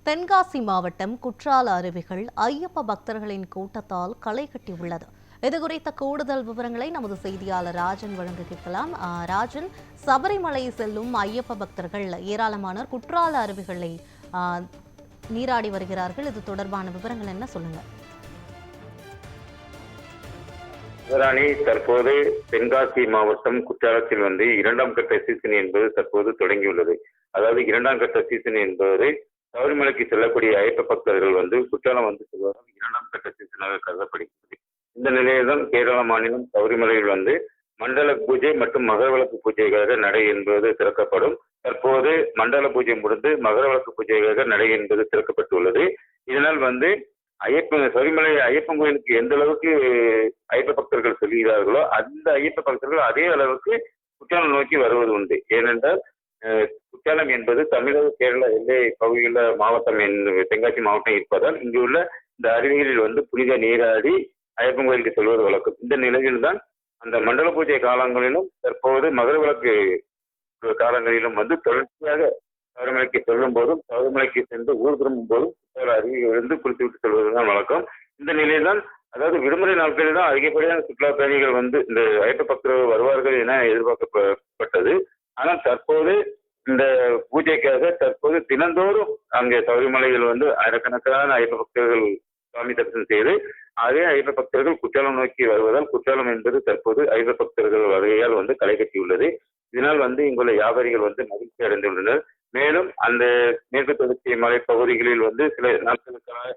தென்காசி மாவட்டம் குற்றால அருவிகள் ஐயப்ப பக்தர்களின் கூட்டத்தால் களை கட்டியுள்ளது. இதுகுறித்த கூடுதல் விவரங்களை நமது செய்தியாளர் ராஜன் வழங்க கேட்கலாம். ராஜன், சபரிமலை செல்லும் ஐயப்ப பக்தர்கள் ஏராளமானோர் குற்றால அருவிகளை நீராடி வருகிறார்கள். இது தொடர்பான விவரங்கள் என்ன, சொல்லுங்க. தற்போது தென்காசி மாவட்டம் குற்றாலத்தில் இரண்டாம் கட்ட சீசன் என்பது தற்போது தொடங்கியுள்ளது. அதாவது இரண்டாம் கட்ட சீசன் என்பது சபரிமலைக்கு செல்லக்கூடிய ஐயப்ப பக்தர்கள் குற்றாலம் செல்வதால் இரண்டாம் கட்ட சீசனாக கருதப்படுகிறது. இந்த நிலையில்தான் கேரள மாநிலம் சபரிமலையில் மண்டல பூஜை மற்றும் மகரவிளக்கு பூஜைக்காக நடை என்பது திறக்கப்படும். தற்போது மண்டல பூஜை முடிந்து மகரவிளக்கு பூஜைக்காக நடை என்பது திறக்கப்பட்டுள்ளது. இதனால் சபரிமலை ஐயப்பன் கோயிலுக்கு எந்த அளவுக்கு ஐயப்ப பக்தர்கள் செல்கிறார்களோ அந்த ஐயப்ப பக்தர்கள் அதே அளவுக்கு குற்றாலம் நோக்கி வருவது உண்டு. ஏனென்றால் குற்றாலம் என்பது தமிழக கேரள எல்லை பகுதியில் மாவட்டம் தென்காசி மாவட்டம் இருப்பதால் இங்கு உள்ள இந்த அருவிகளில் புனித நீராடி ஐயப்பன் கோயிலுக்கு செல்வது வழக்கம். இந்த நிலையில்தான் அந்த மண்டல பூஜை காலங்களிலும் தற்போது மகரவிளக்கு காலங்களிலும் தொடர்ச்சியாக சபரிமலைக்கு செல்லும் போதும் சபரிமலைக்கு சென்று ஊர் திரும்பும் போதும் அருவியிலிருந்து குளித்துவிட்டு செல்வதுதான் வழக்கம். இந்த நிலையில்தான் அதாவது விடுமுறை நாட்களில் தான் அதிகப்படியான சுற்றுலா பயணிகள் இந்த ஐயப்ப பக்தர்கள் வருவார்கள் என எதிர்பார்க்கப்பட்டது. ஆனால் தற்போது இந்த பூஜைக்காக தற்போது தினந்தோறும் அங்கே சபரிமலையில் ஆயிரக்கணக்கான ஐயப்ப பக்தர்கள் சுவாமி தரிசனம் செய்து அதே ஐயப்ப பக்தர்கள் குற்றாலம் நோக்கி வருவதால் குற்றாலம் என்பது தற்போது ஐயப்ப பக்தர்கள் வருகையால் களை கட்டியுள்ளது. இதனால் இங்குள்ள வியாபாரிகள் மகிழ்ச்சி அடைந்துள்ளனர். மேலும் அந்த மேற்கு தொடர்ச்சி மலை பகுதிகளில் சில நாட்களாக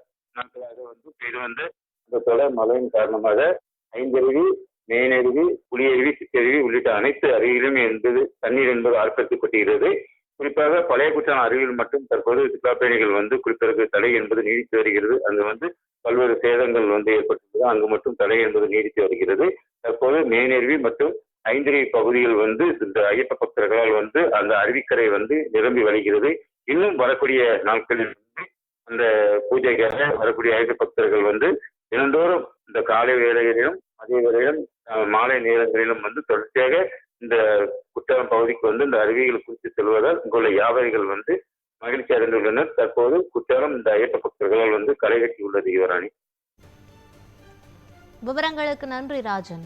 பெய்து வந்த இந்த தொடர் மழையின் காரணமாக ஐந்தருவி, மேனருவி, புலியருவி, சிற்றருவி உள்ளிட்ட அனைத்து அருவியிலும் தண்ணீர் என்பது ஆர்ப்பரித்து கொட்டுகிறது. குறிப்பாக பழைய குற்றாலம் அருவியில் மட்டும் தற்போது சுற்றுலா பயணிகள் குளிப்பதற்கு தடை என்பது நீடித்து வருகிறது. அங்கு பல்வேறு சேதங்கள் ஏற்பட்டுள்ளது. அங்கு மட்டும் தடை என்பது நீடித்து வருகிறது. தற்போது மேனருவி மற்றும் ஐந்தருவி பகுதியில் இந்த ஐயப்ப பக்தர்களால் அந்த அருவிக்கரை நிரம்பி வழிகிறது. இன்னும் வரக்கூடிய நாட்களில் அந்த பூஜைக்காக வரக்கூடிய ஐயப்ப பக்தர்கள் தினந்தோறும் இந்த காலை வேளைகளிலும் மதிய வேளையிலும் மாலை நேரங்களிலும் தொடர்ச்சியாக இந்த குற்றாலம் பகுதிக்கு இந்த அருவிகள் குறித்து செல்வதால் இங்குள்ள வியாபாரிகள் மகிழ்ச்சி அடைந்துள்ளனர். தற்போது குற்றாலம் இந்த ஐயப்ப பக்தர்களால் களை கட்டியுள்ளது. யுவராணி, விவரங்களுக்கு நன்றி ராஜன்.